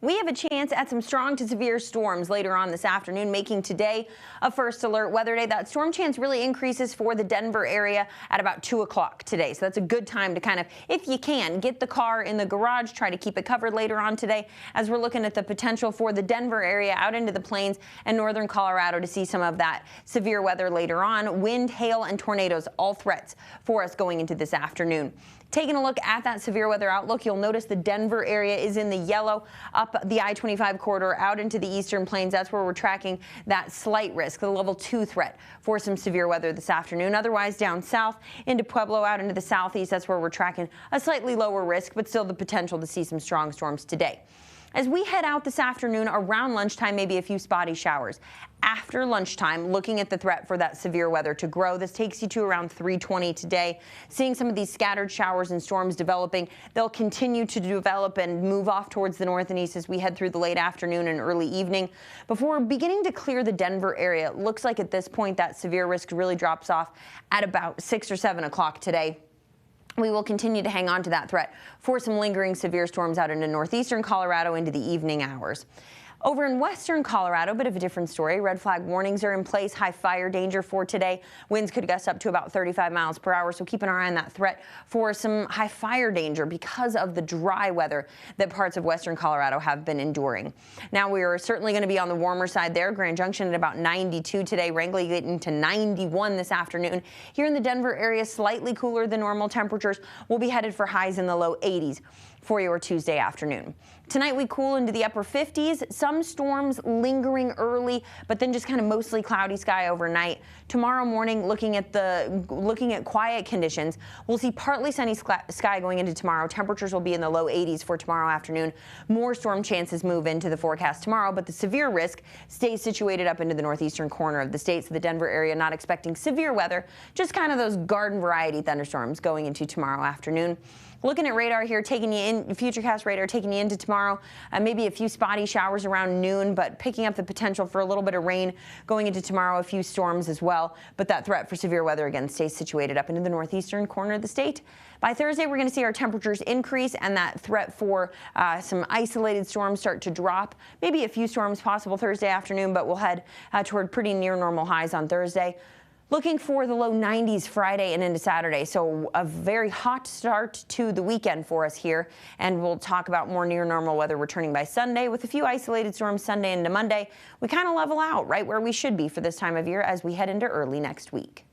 We have a chance at some strong to severe storms later on this afternoon, making today a first alert weather day. That storm chance really increases for the Denver area at about 2 o'clock today. So that's a good time to kind of, if you can, get the car in the garage, try to keep it covered later on today, as we're looking at the potential for the Denver area out into the plains and northern Colorado to see some of that severe weather later on. Wind, hail, and tornadoes, all threats for us going into this afternoon. Taking a look at that severe weather outlook, you'll notice the Denver area is in the yellow, up the I-25 corridor out into the eastern plains. That's where we're tracking that slight risk, the level 2 threat for some severe weather this afternoon. Otherwise, down south into Pueblo, out into the southeast, that's where we're tracking a slightly lower risk, but still the potential to see some strong storms today. As we head out this afternoon, around lunchtime, maybe a few spotty showers. After lunchtime, looking at the threat for that severe weather to grow. This takes you to around 3:20 today. Seeing some of these scattered showers and storms developing. They'll continue to develop and move off towards the north and east as we head through the late afternoon and early evening. Before beginning to clear the Denver area, it looks like at this point that severe risk really drops off at about 6 or 7 o'clock today. We will continue to hang on to that threat for some lingering severe storms out into northeastern Colorado into the evening hours. Over in western Colorado, a bit of a different story. Red flag warnings are in place. High fire danger for today. Winds could gust up to about 35 miles per hour. So keep an eye on that threat for some high fire danger because of the dry weather that parts of western Colorado have been enduring. Now, we are certainly going to be on the warmer side there. Grand Junction at about 92 today. Wrangell getting to 91 this afternoon. Here in the Denver area, slightly cooler than normal temperatures. We'll be headed for highs in the low 80s for your Tuesday afternoon. Tonight we cool into the upper 50s. Some storms lingering early, but then just kind of mostly cloudy sky overnight. Tomorrow morning, looking at quiet conditions, we'll see partly sunny sky going into tomorrow. Temperatures will be in the low 80s for tomorrow afternoon. More storm chances move into the forecast tomorrow, but the severe risk stays situated up into the northeastern corner of the state. So the Denver area not expecting severe weather, just kind of those garden variety thunderstorms going into tomorrow afternoon. Looking at radar here, taking you in, Futurecast radar taking you into tomorrow. Maybe a few spotty showers around noon, but picking up the potential for a little bit of rain going into tomorrow, a few storms as well. But that threat for severe weather again stays situated up into the northeastern corner of the state. By Thursday, we're going to see our temperatures increase and that threat for some isolated storms start to drop. Maybe a few storms possible Thursday afternoon, but we'll head toward pretty near normal highs on Thursday. Looking for the low 90s Friday and into Saturday. So a very hot start to the weekend for us here. And we'll talk about more near normal weather returning by Sunday with a few isolated storms Sunday into Monday. We kind of level out right where we should be for this time of year as we head into early next week.